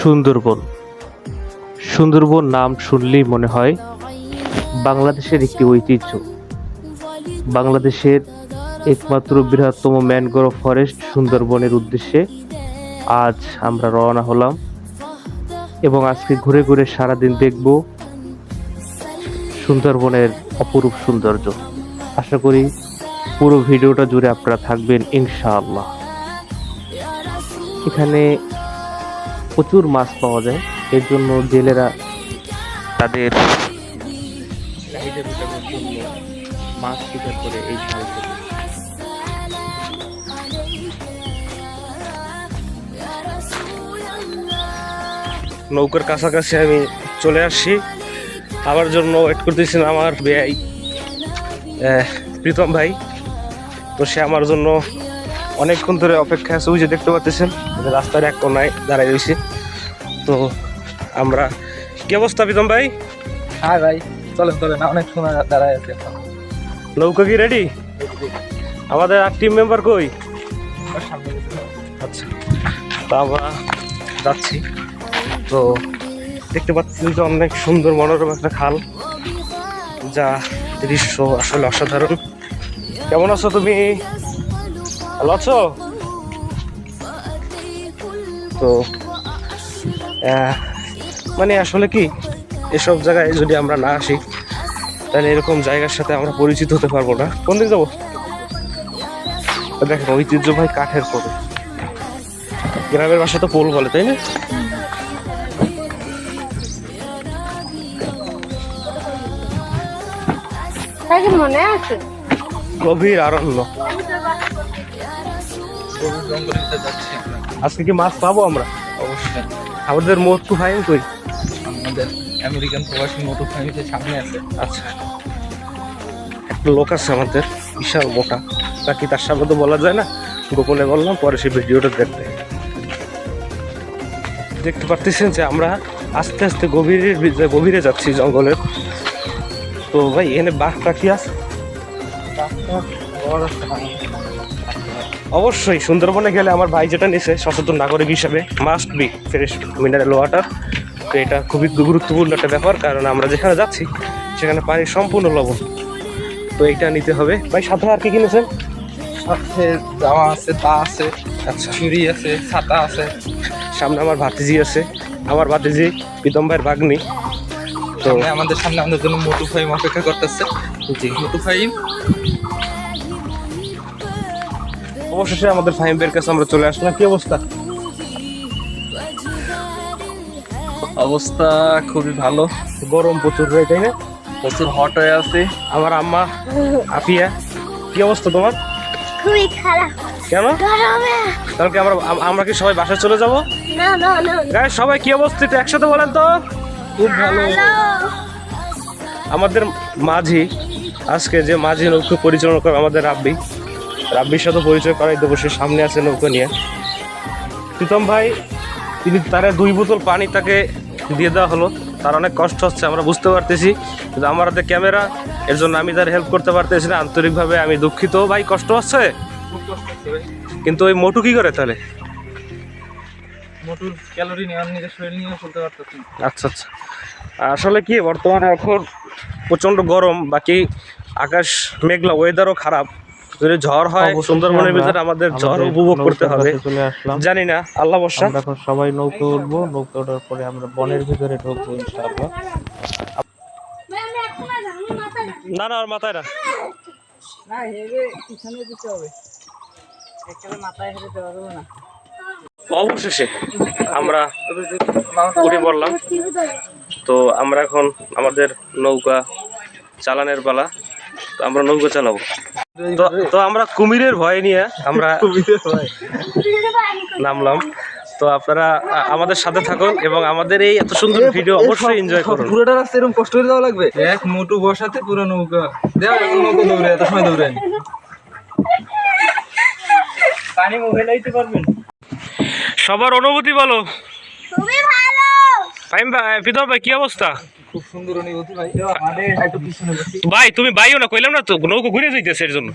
সুন্দরবন। সুন্দরবন নাম শুনলেই মনে হয় বাংলাদেশের একটি ঐতিহ্য। বাংলাদেশের একমাত্র বৃহত্তম ম্যানগ্রোভ ফরেস্ট সুন্দরবনের উদ্দেশ্যে আজ আমরা রওনা হলাম এবং আজকে ঘুরে ঘুরে সারাদিন দেখব সুন্দরবনের অপরূপ সৌন্দর্য। আশা করি পুরো ভিডিওটা জুড়ে আপনারা থাকবেন ইনশাআল্লাহ। এখানে প্রচুর মাছ পাওয়া যায়, এর জন্য জেলেরা তাদের চাহিদা মেটানোর জন্য মাছ শিকার করে এই খাল থেকে। নৌকার কাছাকাছি আমি চলে আসছি, আমার জন্য ওয়েট করতেছেন আমার ভাই প্রীতম ভাই। তো সে আমার জন্য অনেকক্ষণ ধরে অপেক্ষা আছে, ওই যে দেখতে পাচ্ছেন রাস্তার এক কোনায় দাঁড়ায় রয়েছে। তো আমরা কি অবস্থা প্রীতম ভাই? হ্যাঁ ভাই, চলেন চলেন, অনেক সময় দাঁড়ায় আছে। নৌকা কি রেডি? আমাদের আর টিম মেম্বার কই? আচ্ছা, তো আমরা যাচ্ছি। তো দেখতে পাচ্ছি যে অনেক সুন্দর মনোরম একটা খাল, যা দৃশ্য আসলে অসাধারণ। কেমন আছো তুমি? ভালো আছো? তো মানে আসলে কি, এসব জায়গায় যদি আমরা না আসি তাহলে এরকম জায়গার সাথে আমরা পরিচিত হতে পারবো না। কোন দিকে যাবো? দেখেন ঐতিহ্যবাহী কাঠের পোল, গ্রামের বাসা তো পোল বলে, তাই না? মনে আছে গভীর অরণ্য। আজকে কি মাছ পাবো আমরা? অবশ্যই। আমাদের মোটু ফাইন কই? আমাদের আমেরিকান প্রবাসী মোটু ফ্যামিলির সামনে আছে। আচ্ছা, একটা লোক আছে আমাদের বিশাল মোটা, বাকি তার সামনে তো বলা যায় না, গোপনে বললাম, পরে সেই ভিডিওটা দেখতে। দেখতে পারতেছেন যে আমরা আস্তে আস্তে গভীরে যাচ্ছি জঙ্গলের। তো ভাই এখানে বাঘ পাখি আছে? অবশ্যই সুন্দরবনে গেলে আমার ভাই যেটা নিছে সচেতন নাগরিক হিসেবে must be fresh mineral water. তো এটা খুবই গুরুত্বপূর্ণ একটা ব্যাপার, কারণ আমরা যেখানে যাচ্ছি সেখানে পানি সম্পূর্ণ লবণ। তো এইটা নিতে হবে। ভাই সাথে আর কি কিনেছেন? সাথে জামা আছে, তা আছে, আচ্ছা, ছুরি আছে, ছাতা আছে। সামনে আমার ভাতিজি আছে, আমার ভাতিজি প্রীতম ভাইয়ের ভাগ্নি। তো আমাদের সামনে আমাদের জন্য মোটু ফাইম অপেক্ষা করতেছে। জি, মোটু ফাইম অবশেষে আমাদের ফাহিমের কাছে আমরা চলে আসলাম। কি অবস্থা? অবস্থা খুবই ভালো, গরম প্রচুর, তাই না? প্রচুর হট হয়ে আছে। আমার আম্মা আফিয়া, কি অবস্থা তোমার? খুবই খারাপ। কেন? গরমে। তাহলে কি আমরা কি সবাই বাসায় চলে যাবো? না না না, গাইস সবাই কি অবস্থা একটু একসাথে বলেন তো। খুব ভালো। আমাদের মাঝি, আজকে যে মাঝি নৌকা পরিচালনা করে আমাদের রাব্বির সাথে পরিচয় করাই দেবো। সে সামনে আছে নৌকা নিয়ে। প্রীতম ভাই, তিনি তার 2 বোতল পানি তাকে দিয়ে দেওয়া হলো। তার অনেক কষ্ট হচ্ছে আমরা বুঝতে পারতেছি, কিন্তু আমার হাতে ক্যামেরা, এর জন্য আমি তার হেল্প করতে পারতেছি না। আন্তরিকভাবে আমি দুঃখিত ভাই, কষ্ট হচ্ছে। কিন্তু ওই মোটু কি করে তাহলে? মোটুর ক্যালোরি নেওয়ার নিজের শরীর নিয়ে চলতে পারতেছি। আচ্ছা আচ্ছা, আসলে কি বর্তমানে এখন প্রচণ্ড গরম, বাকি আকাশ মেঘলা, ওয়েদারও খারাপ। যদি ঝড় হয় সুন্দরবনের ভিতরে আমাদের ঝড় উপভোগ করতে হবে। জানি না, আল্লাহ ভরসা। এখন সবাই নৌকা উঠবো, নৌকা ওঠার পরে আমরা বনের ভিতরে ঢুকবো ইনশাআল্লাহ। না না, আর মাথায় না। না, হেরে পিছনে দিতে হবে, একেবারে মাথায় হেরে দেওয়া যাবে না। অবশেষে আমরা উঠে পড়লাম। তো আমরা এখন আমাদের নৌকা চালানের পালা। তো আমরা নৌকা চালাবো। তো আমরা কুমিরের ভয় নিয়ে আমরা নামলাম। তো আপনারা আমাদের সাথে থাকুন এবং আমাদের এই এত সুন্দর ভিডিও অবশ্যই এনজয় করুন। পুরোটা রাস্তা এরকম কষ্ট করে দেওয়া লাগবে? এক মোটু বসাতে পুরো নৌকা দেওয়া, নৌকা দৌড়ে এত সময় দৌড়েন। পানি মুখে লাইতে পারবেন? সবার অনুভূতি বলো। খুবই ভালো। ফাহিম ভাই, প্রীতম ভাই, কি অবস্থা? খুব সুন্দর অনুভূতি ভাই। আমাদের একটু পিছনে বসি ভাই তুমি বাইও না, কইলাম না তো নৌকা ঘুরে যাইতেছে, এর জন্য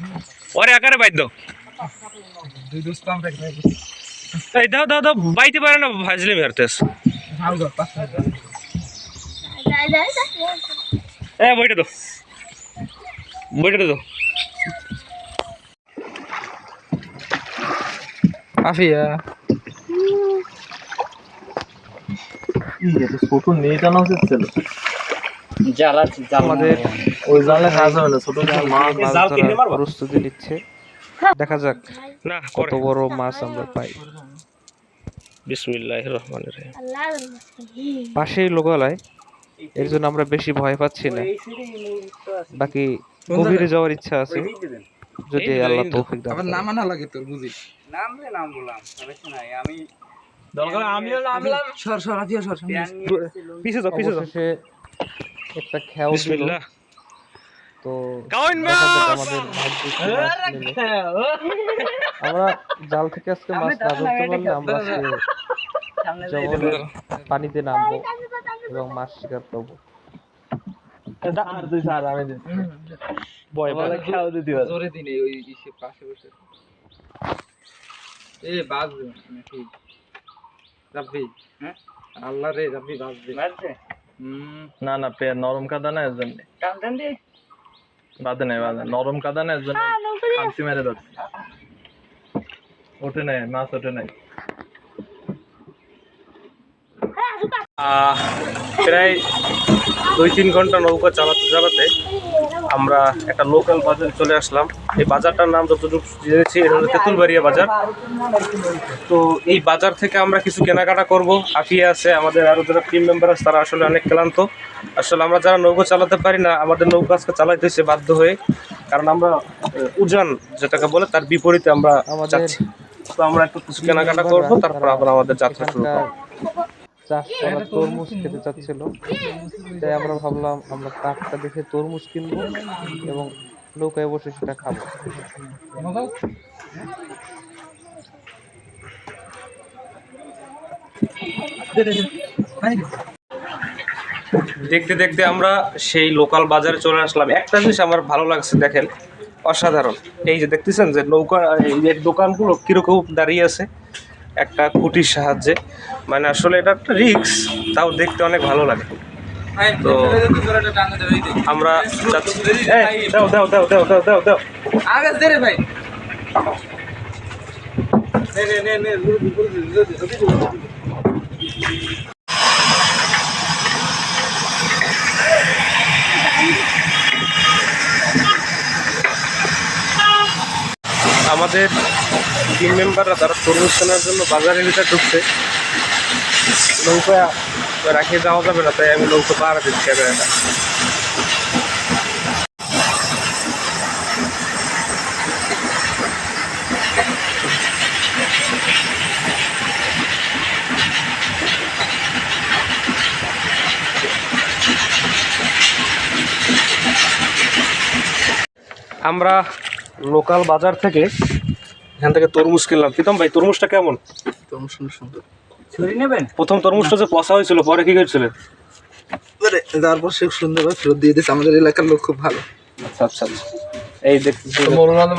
ওরে আকারে বাইর দাও। দুই দোস্ত আমরা এই দাও দাও দাও, বাইতে পারে না, ভাজলে মেরতেছ। যায় যায় যায় বইটা তো আফিয়া ছোট নেই জানা উচিত ছিল আমাদের ওই জালে কাজ হবে না, ছোট মাছ জাল কিনে মারবা? প্রস্তুতি নিচ্ছে, দেখা যাক না কত বড় মাছ আমরা পাই। বিসমিল্লাহির রহমানির রহিম। আল্লাহ পাশেই লোকালয়, এর জন্য আমরা বেশি ভয় পাচ্ছি না। বাকি গভীরে যাওয়ার ইচ্ছা আছে, যদি আল্লাহ তৌফিক দান করেন। নামানা লাগে তোর বুঝি নাম বললাম সমস্যা নাই আমি দরকার আমিও নামলাম সর সর আফিয়া সর পিছে যাও অবশেষে একটা খেয়াল দিল, বিসমিল্লাহ। তো গাউন দেখা যাক আমাদের ভাগ্যে কি মাছ মেলে। আমরা জাল থেকে আজকে মাছ না ধরতে পারলে আমরা আজকে জঙ্গলের পানিতে নামবো এবং মাছ শিকার করবো। জোরে দিনে ওই ইসে পাশে বসে এ বাজবে নাকি রাব্বি হ্যাঁ আল্লাহ রে রাব্বি বাজবে না না নরম কাদা না এর জন্য কান্দন দে বাদে নাই, নরম কাদা না এর জন্য খামচি মেরে ধরছে, ওঠে নাই মাছ, ওঠে নাই। প্রায় 2-3 ঘন্টা নৌকা চালাতে আমরা একটা লোকাল বাজারে চলে আসলাম। এই বাজারটার নাম যতটুকু জেনেছি এটা হলো তেঁতুলবাড়িয়া বাজার। তো এই বাজার থেকে আমরা কিছু কেনাকাটা করব। আফিয়া আছে, আমাদের আরও যারা টিম মেম্বার আছে তারা আসলে অনেক ক্লান্ত। আসলে আমরা যারা নৌকা চালাতে পারি না, আমাদের নৌকা আজকে চালাইতে হয়েছে বাধ্য হয়ে, কারণ আমরা উজান যেটাকে বলে তার বিপরীতে আমরা যাচ্ছি। তো আমরা একটু কিছু কেনাকাটা করবো, তারপর আবার আমাদের যাত্রা শুরু করবো। চাষ করা তরমুজ খেতে চাচ্ছিল, তাই আমরা ভাবলাম আমরা টাটকা দেখে তরমুজ কিনবো এবং নৌকায় বসে সেটা খাবো। দেখতে দেখতে আমরা সেই লোকাল বাজারে চলে আসলাম। একটা জিনিস আমার ভালো লাগছে, দেখেন অসাধারণ। এই যে দেখতেছেন যে নৌকা এই যে দোকানগুলো কিরকম দাঁড়িয়ে আছে একটা খুঁটির সাহায্যে, মানে আসলে এটা একটা রিস্ক, তাও দেখতে অনেক ভালো লাগে। তো আমরা যাচ্ছি। দাও দাও দাও দাও দাও দাও দাও আগে দে রে ভাই আমাদের টিম মেম্বাররা তারা তরমুজ কেনার জন্য বাজারের ভিতরে ঢুকছে। নৌকা রাখিয়ে যাওয়া যাবে না, তাই আমি নৌকা পাহারা দিচ্ছি এবার। এটা আমরা লোকাল বাজার থেকে এখান থেকে তরমুজ কিনলাম। প্রীতম ভাই, তরমুজটা কেমন? তরমুজ সুন্দর ছুরি নেবেন? প্রথম তরমুজটা যে পচা হয়েছিল, পরে কি করেছিলেন? তারপর সে সুন্দর ফেরত দিয়ে দিচ্ছে। আমাদের এলাকার লোক খুব ভালো। আচ্ছা আচ্ছা আচ্ছা। এই দেখতেছি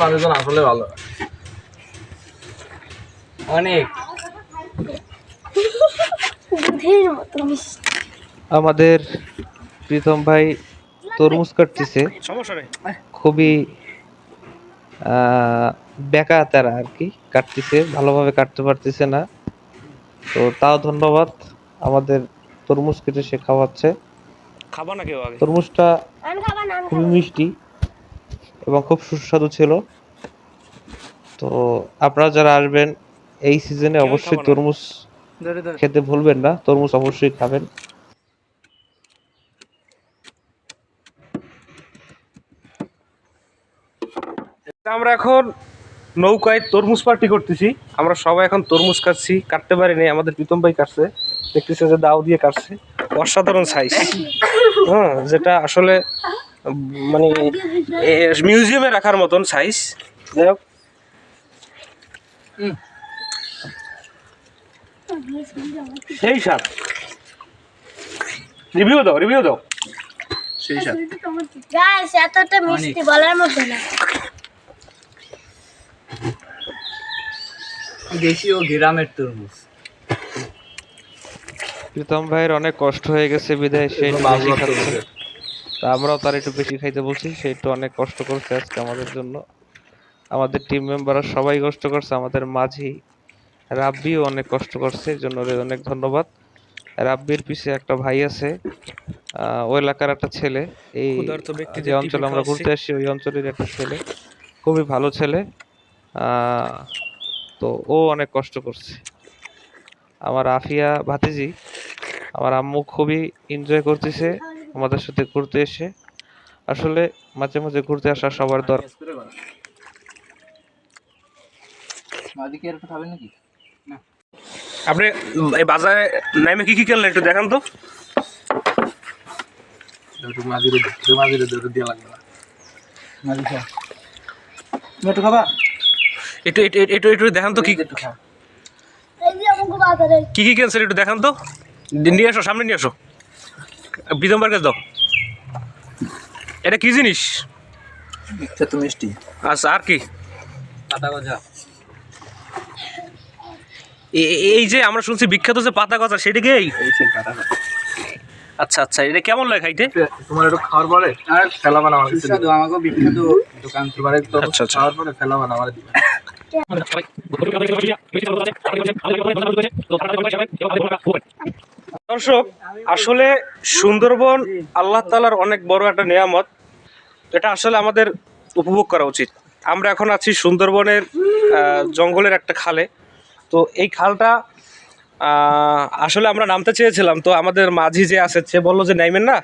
মানুষজন আসলে ভালো অনেক দুধের মতো মিষ্টি। আমাদের প্রীতম ভাই তরমুজ কাটতেছে, সমস্যা নেই। খুবই বেকা তারা আর কি, কাটতেছে ভালোভাবে, কাটতে পারতেছে না। তো তাও ধন্যবাদ, আমাদের তরমুজ কেটে সে খাওয়াচ্ছে। খাবা না কেউ আগে? তরমুজটা আমি খাবার নাম খুবই মিষ্টি এবং খুব সুস্বাদু ছিল। তো আপনারা যারা আসবেন এই সিজনে অবশ্যই তরমুজ খেতে ভুলবেন না, তরমুজ অবশ্যই খাবেন। আমরা এখন নৌকায় তরমুজ পার্টি করতেছি। আমরা সবাই এখন তরমুজ কাটছি, কাটতে পারিনি, আমাদের প্রীতম ভাই কাটছে। দেখতেছে যে দাও দিয়ে কাটছে, অসাধারণ সাইজ। হ্যাঁ, যেটা আসলে মানে মিউজিয়ামে রাখার মতন সাইজ। যাই হোক, সেই স্বাদ। রিভিউ দাও, রিভিউ দাও। সেই সাথে গাইস এতটা মিষ্টি বলার মতো না। দেশীয় গ্রামের তরমুজ। প্রীতম ভাইয়ের অনেক কষ্ট হয়ে গেছে বিধায় সে একটু বেশি খাচ্ছে। তা আমরাও তার একটু বেশি খাইতে বলছি, সে একটু অনেক কষ্ট করছে আজকে আমাদের জন্য। আমাদের টিম মেম্বাররা সবাই কষ্ট করছে, আমাদের মাঝি রাব্বিও অনেক কষ্ট করছে, এর জন্য ওরে অনেক ধন্যবাদ। রাব্বির পিছে একটা ভাই আছে, ওই এলাকার একটা ছেলে, এই ক্ষুধার্ত ব্যক্তিদের যে অঞ্চলে টিফিন আমরা খাওয়াচ্ছি। ঘুরতে আসছি ওই অঞ্চলের একটা ছেলে, খুবই ভালো ছেলে। তো ও অনেক কষ্ট করছে। আমার আফিয়া ভাতিজি, আমার আম্মু খুবই এনজয় করতেছে আমাদের সাথে ঘুরতে এসে। আসলে মাঝে মাঝে ঘুরতে আসা সবার দরকার। আপনি এই বাজারে নামে কি কি কিনলেন একটু দেখান তো। একটু একটু একটু একটু দেখান তো কি এই যে আমাকে বাজারে কি কি কিনছেন একটু দেখান তো। নিয়ে আসো, সামনে নিয়ে আসো, বিদম্বার কাছে দাও। এটা কি জিনিস? মিষ্টি আচ্ছা, আর কি? পাতা গজা। এই যে আমরা শুনছি বিখ্যাত যে পাতা গজা, সেটা কি? এই সেই পাতা গজা। আচ্ছা আচ্ছা, এটা কেমন লাগে খাইতে? তোমার একটু খাওয়ার পরে আর ফেলা বানা আমার সুস্বাদু, আমাকে বিখ্যাত দোকান তোমার একটু আচ্ছা, আচ্ছা। খাওয়ার পরে ফেলা বানা আমার দিবেন। দর্শক, আসলে সুন্দরবন আল্লাহ তাআলার অনেক বড় একটা নিয়ামত, এটা আসলে আমাদের উপভোগ করা উচিত। আমরা এখন আছি সুন্দরবনের জঙ্গলের একটা খালে। তো এই খালটা আসলে আমরা নামতে চেয়েছিলাম, তো আমাদের মাঝি যে আছে সে বললো যে নাইমেন না,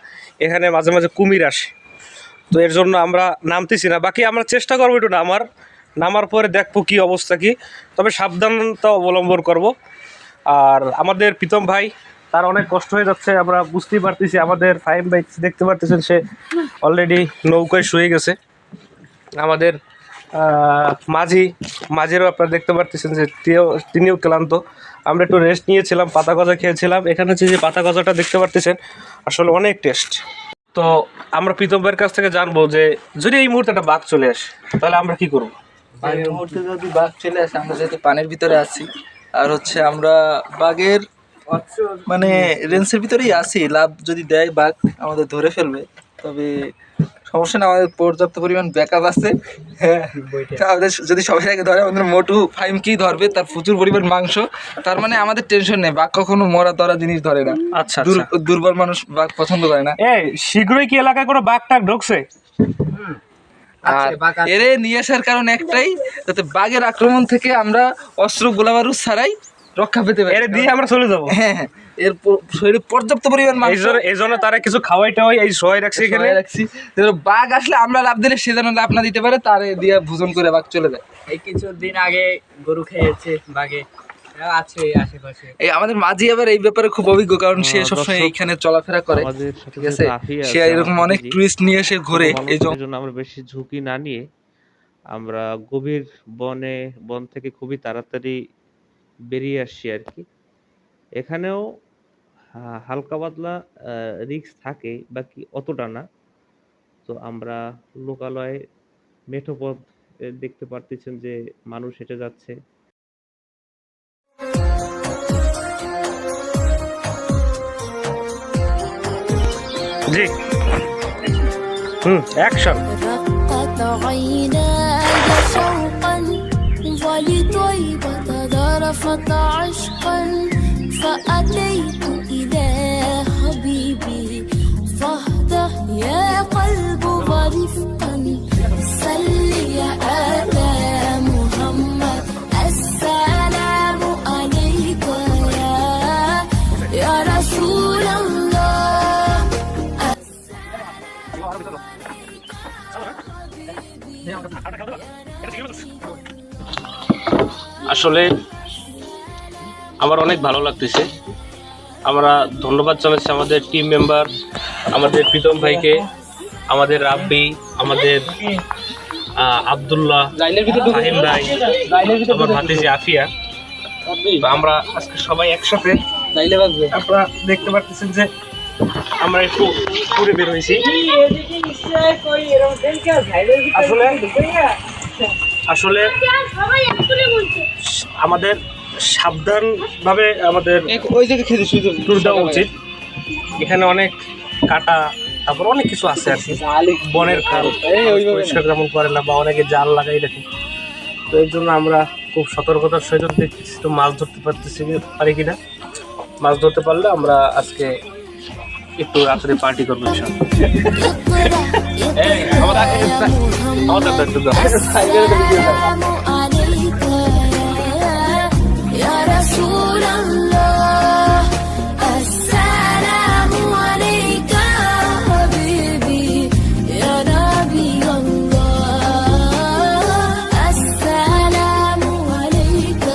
এখানে মাঝে মাঝে কুমির আসে, তো এর জন্য আমরা নামতেছি না। বাকি আমরা চেষ্টা করবো একটু নামার পরে দেখবো কী অবস্থা কি, তবে সাবধানতা অবলম্বন করব। আর আমাদের প্রীতম ভাই, তার অনেক কষ্ট হয়ে যাচ্ছে, আমরা বুঝতেই পারতেছি। আমাদের ফাহিম ভাই দেখতে পারতেছেন, সে অলরেডি নৌকায় শুয়ে গেছে। আমাদের মাঝিরও আপনারা দেখতে পারতেছেন যে তিনিও ক্লান্ত। আমরা একটু রেস্ট নিয়েছিলাম, পাতা গজা খেয়েছিলাম। এখানে হচ্ছে যে পাতা গজাটা দেখতে পারতেছেন, আসলে অনেক টেস্ট। তো আমরা প্রীতম ভাইয়ের কাছ থেকে জানবো যে যদি এই মুহূর্তে একটা বাঘ চলে আসে তাহলে আমরা কি করবো। এই মুহূর্তে যদি বাঘ চলে আসে, আমরা যেহেতু পানির ভিতরে আছি আর হচ্ছে আমরা বাঘের মানে রেঞ্জের ভিতরেই আছি, লাভ যদি দেয় বাঘ আমাদের ধরে ফেলবে, তবে সমস্যা না, আমাদের পর্যাপ্ত পরিমাণ ব্যাকআপ আছে। হ্যাঁ, আমাদের যদি সবাই আগে ধরে, আমাদের মোটু ফাইমকেই ধরবে, তার প্রচুর পরিমাণ মাংস, তার মানে আমাদের টেনশন নেই। বাঘ কখনো মরা তরা জিনিস ধরে না। আচ্ছা, দুর্বল মানুষ বাঘ পছন্দ করে না। এই শীঘ্রই কি এলাকায় কোনো বাঘ টাঘ ঢুকছে? আর এরে নিয়ে আসার কারণ একটাই, যাতে বাঘের আক্রমণ থেকে আমরা অস্ত্র গোলাবারুদ ছাড়াই রক্ষা পেতে পারি। এর দিয়ে আমরা চলে যাবো। হ্যাঁ হ্যাঁ, এর শরীরে পর্যাপ্ত পরিমাণ মাংস, এই জন্য তারা কিছু খাওয়াই টাওয়াই এই সহায় রাখছে এখানে। রাখছি, বাঘ আসলে আমরা লাভ দিলে সে যেন লাভ না দিতে পারে, তারে দিয়ে ভোজন করে বাঘ চলে যায়। এই কিছুদিন আগে গরু খেয়েছে বাঘে, আছে আশেপাশে। এই আমাদের মাঝি আবার এই ব্যাপারে খুব অভিজ্ঞ, কারণ সে সবসময় এইখানে চলাফেরা করে। আমাদের সাথে ঠিক আছে, যেহেতু আফিয়া সে আছে, এরকম অনেক মাঝি, টুরিস্ট নিয়ে এসে ঘোরে। এই জন্য আমরা বেশি ঝুঁকি না নিয়ে আমরা গভীর বন থেকে খুবই তাড়াতাড়ি বেরিয়ে আসছি আর কি। এখানেও হালকা পাতলা রিস্ক থাকে, বাকি অতটা না। তো আমরা লোকালয়ে মেঠো পথ দেখতে পারতেছেন যে মানুষ হেঁটে যাচ্ছে। জি, অ্যাকশন। رقت عيناي شوقا ولطيبة ذرفت عشقا فأتيت إلى حبيبي فاهدأ يا قلب ورفقا صل على محمد السلام عليك يا رسول الله. আসলে আমার অনেক ভালো লাগতেছে। আমরা ধন্যবাদ জানাচ্ছি আমাদের টিম মেম্বার, আমাদের প্রীতম ভাইকে, আমাদের রাব্বি, আমাদের আব্দুল্লাহ, ফাহিম ভাই, আমার ভাতিজি আফিয়া। তো আমরা আজকে সবাই একসাথে, আপনারা দেখতে পাচ্ছেন যে আমরা একটু ঘুরে বের হয়েছি। আসলে সবাই একটু বলছে আমাদের সাবধানভাবে আমাদের ওই জায়গায় খেতে শুধু ট্যুর দেওয়া উচিত। এখানে অনেক কাটা, তারপর অনেক কিছু আছে আর কি, বনের খাল পরিষ্কার তেমন করে না, বা অনেকে জাল লাগাই রাখে। তো এর জন্য আমরা খুব সতর্কতার সহিত দেখতেছি তো মাছ ধরতে পারি কিনা। মাছ ধরতে পারলে আমরা আজকে একটু রাত্রে পার্টি করবো ইনশাআল্লাহ। আমাদের একটু দাও। السلام عليك يا رسول الله السلام عليك حبيبي يا نبي الله السلام عليك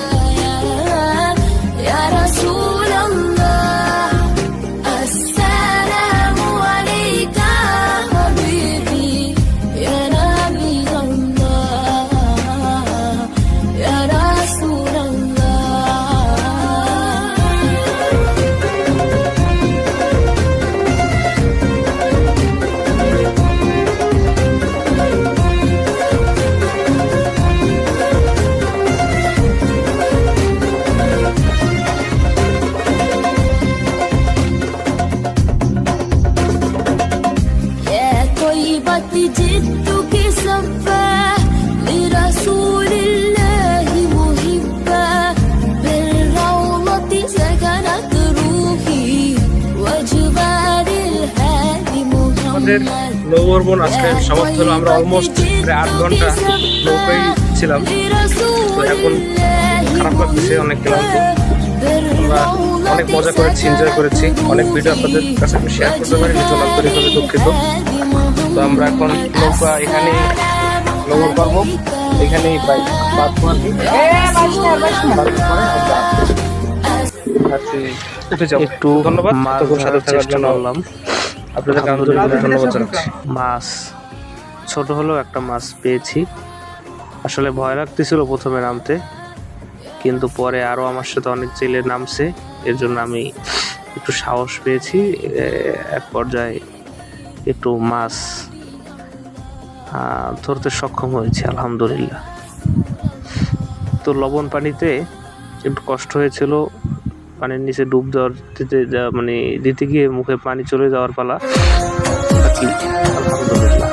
يا رسول الله السلام عليك حبيبي يا نبي الله يا رسول الله يا طيبة جدك سفاه لرسول الله محبا بالروضة سكنت روحي وجبال الهادي আমাদের محمد নৌবর্বন আজকে সমাপ্ত হলো। আমরা অলমোস্ট প্রায় 8 ঘন্টা নৌকায় ছিলাম। তো এখন খারাপ লাগতেছে, অনেক ক্লান্ত। আমরা অনেক মজা করেছি, এনজয় করেছি। অনেক ভিডিও আপনাদের কাছে আমি শেয়ার করতে পারিনি, জন্য আন্তরিকভাবে দুঃখিত। তো আমরা এখন নৌকা এখানেই নোঙর পারবো, এখানেই প্রায় বাঁধবো আর কি। উঠে যাবো। একটু ধন্যবাদ মাছ এতক্ষণ সাথে ধরার থাকার চেষ্টা জন্য। করলাম। আপনাদের আন্তরিকভাবে ধন্যবাদ জানাচ্ছি। মাছ ছোট হলেও একটা মাছ পেয়েছি। আসলে ভয় লাগতেছিল প্রথমে নামতে, কিন্তু পরে আরো আমার সাথে অনেক জেলে নামছে, এর জন্য আমি একটু সাহস পেয়েছি। এক পর্যায়ে একটু মাছ ধরতে সক্ষম হয়েছি আলহামদুলিল্লাহ। তো লবণ পানিতে একটু কষ্ট হয়েছিল, পানির নিচে ডুব দেওয়ার দিতে গিয়ে মুখে পানি চলে যাওয়ার পালা। বাকি আলহামদুলিল্লাহ।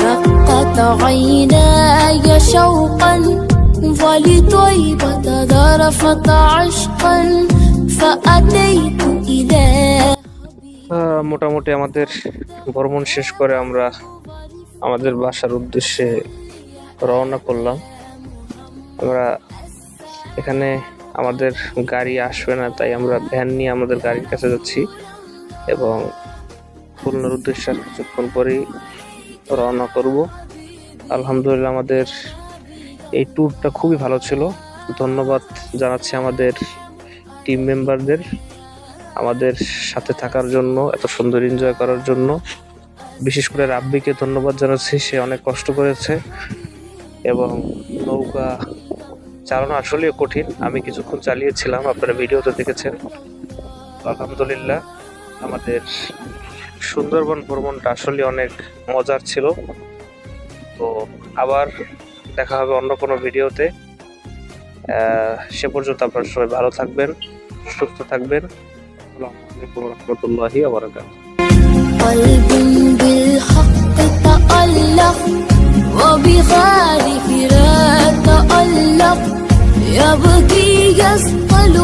رقت عيناي شوقا ولطيبة ذرفت عشقا فأتيت إلى মোটামুটি আমাদের ভ্রমণ শেষ করে আমরা আমাদের বাসার উদ্দেশ্যে রওনা করলাম। আমরা এখানে আমাদের গাড়ি আসবে না, তাই আমরা ভ্যান নিয়ে আমাদের গাড়ির কাছে যাচ্ছি এবং খুলনার উদ্দেশ্যে আর কিছুক্ষণ পরেই রওনা করব। আলহামদুলিল্লাহ আমাদের এই ট্যুরটা খুবই ভালো ছিল। ধন্যবাদ জানাচ্ছি আমাদের টিম মেম্বারদের, আমাদের সাথে থাকার জন্য, এত সুন্দর এনজয় করার জন্য। বিশেষ করে রাব্বিকে ধন্যবাদ জানাচ্ছি, সে অনেক কষ্ট করেছে এবং নৌকা চালানো আসলেই কঠিন। আমি কিছুক্ষণ চালিয়েছিলাম, আপনারা ভিডিওতে দেখেছেন। আলহামদুলিল্লাহ আমাদের সুন্দরবন ভ্রমণটা আসলে অনেক মজার ছিল। তো আবার দেখা হবে অন্য কোনো ভিডিওতে। সে পর্যন্ত আপনারা সবাই ভালো থাকবেন, সুস্থ থাকবেন। আসসালামু আলাইকুম ওয়া রাহমাতুল্লাহি ওয়া বারাকাতুহু। قلب بالحق تألق وبغار فراق تألق يبكي يسطل